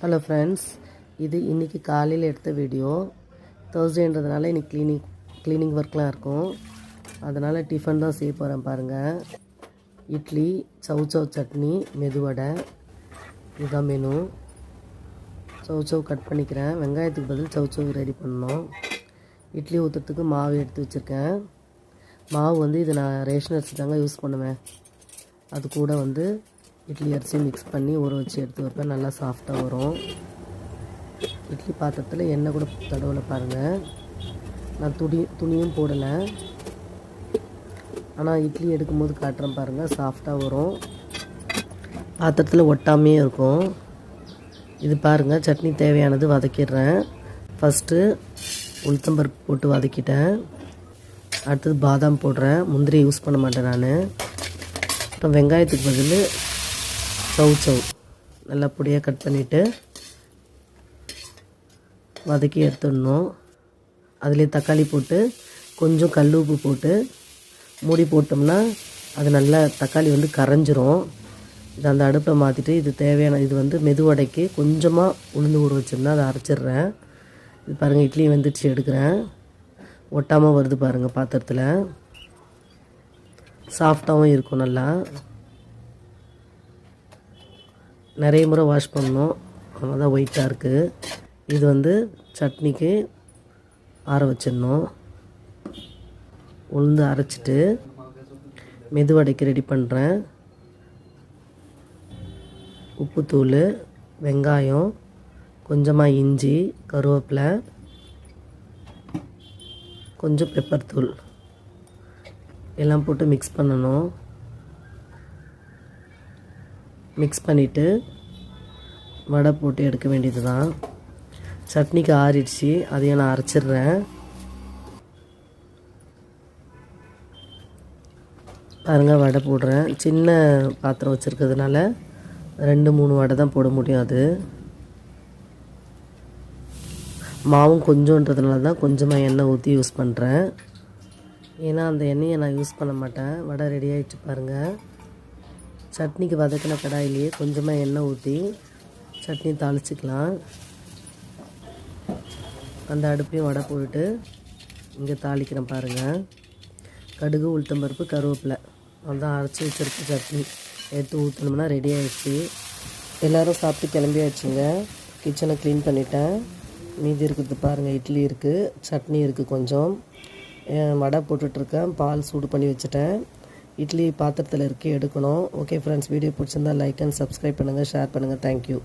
Hello friends, இது இன்றைக்கி காலையில் எடுத்த வீடியோ. தேர்ஸ்டேன்றதுனால இன்றைக்கி க்ளீனிங் ஒர்க்லாம் இருக்கும். அதனால் டிஃபன் தான் செய்ய போகிறேன் பாருங்கள். இட்லி, சவுச்சவ் சட்னி, மெதுவடை, இதுதான் மெனு. சவுச்சவ் கட் பண்ணிக்கிறேன். வெங்காயத்துக்கு பதில் சவுச்சவ் ரெடி பண்ணணும். இட்லி ஊற்றுறதுக்கு மாவு எடுத்து வச்சுருக்கேன். மாவு இது நான் ரேஷன் அரிசி தாங்க யூஸ் பண்ணுவேன். அது கூட இட்லி அரிசி மிக்ஸ் பண்ணி ஊற வச்சு எடுத்து வைப்பேன். நல்லா சாஃப்டாக வரும். இட்லி பாத்திரத்தில் எண்ணெய் கூட தடவலை பாருங்கள். நான் துணியும் போடலை. ஆனால் இட்லி எடுக்கும்போது காட்டுறேன் பாருங்கள், சாஃப்டாக வரும். பாத்திரத்தில் ஒட்டாமையே இருக்கும். இது பாருங்கள், சட்னி தேவையானது வதக்கிடுறேன். ஃபஸ்ட்டு உளுத்தம்பருப்பு போட்டு வதக்கிட்டேன். அடுத்தது பாதாம் போடுறேன். முந்திரி யூஸ் பண்ண மாட்டேன் நான். அப்புறம் வெங்காயத்துக்கு பதில் சவுச்சவ் நல்லா பொடியாக கட் பண்ணிவிட்டு வதக்கி எடுத்துடணும். அதுலேயே தக்காளி போட்டு கொஞ்சம் கல் உப்பு போட்டு மூடி போட்டோம்னா அது நல்லா தக்காளி கரைஞ்சிரும். இது அந்த அடுப்பை மாற்றிட்டு இது தேவையான இது மெதுவடைக்கு கொஞ்சமாக உளுந்து ஊற வச்சுருந்தா அதை அரைச்சிட்றேன். இது பாருங்கள், இட்லி வெந்துடுச்சு, எடுக்கிறேன். ஒட்டாமல் வருது பாருங்கள். பாத்திரத்தில் சாஃப்டாகவும் இருக்கும். நல்லா நிறைய முறை வாஷ் பண்ணணும், அதனால தான் ஒயிட்டாக இருக்குது. இது சட்னிக்கு ஆற வச்சிடணும். உளுந்து அரைச்சிட்டு மெதுவடைக்கு ரெடி பண்ணுறேன். உப்புத்தூள், வெங்காயம், கொஞ்சமாக இஞ்சி, கருவேப்பிலை, கொஞ்சம் பெப்பர் தூள் எல்லாம் போட்டு மிக்ஸ் பண்ணணும். மிக்ஸ் பண்ணிவிட்டு வடை போட்டு எடுக்க வேண்டியது தான். சட்னிக்கு ஆறிடுச்சு, அதையும் நான் அரைச்சிட்றேன். பாருங்கள், வடை போடுறேன். சின்ன பாத்திரம் வச்சுருக்கிறதுனால 2-3 வடை தான் போட முடியும். அது மாவும் கொஞ்சன்றதுனால தான் கொஞ்சமாக எண்ணெய் ஊற்றி யூஸ் பண்ணுறேன். ஏன்னா அந்த எண்ணெயை நான் யூஸ் பண்ண மாட்டேன். வடை ரெடி ஆகிடுச்சு பாருங்கள். சட்னிக்கு வதக்கின கடாயிலேயே கொஞ்சமாக எண்ணெய் ஊற்றி சட்னி தாளிச்சிக்கலாம். அந்த அடுப்பையும் வடை போட்டுட்டு இங்கே தாளிக்கிறேன் பாருங்கள். கடுகு, உளுத்தம்பருப்பு, கருவேப்பிலை, அதுதான் அரைச்சி வச்சுருக்க சட்னி எடுத்து ஊற்றணும்னா ரெடி ஆகிடுச்சு. எல்லோரும் சாப்பிட்டு கிளம்பி ஆயிடுச்சுங்க. கிச்சனை க்ளீன் பண்ணிட்டேன். மீதி இருக்குது பாருங்கள். இட்லி இருக்குது, சட்னி இருக்குது, கொஞ்சம் வடை போட்டுட்ருக்கேன். பால் சூடு பண்ணி வச்சுட்டேன். இட்லி பாத்திரத்தில் எடுக்கணும். ஓகே ஃப்ரெண்ட்ஸ், வீடியோ பிடிச்சிருந்தால் லைக் அண்ட் சப்ஸ்கிரைப் பண்ணுங்கள், ஷேர் பண்ணுங்கள். தேங்க்யூ.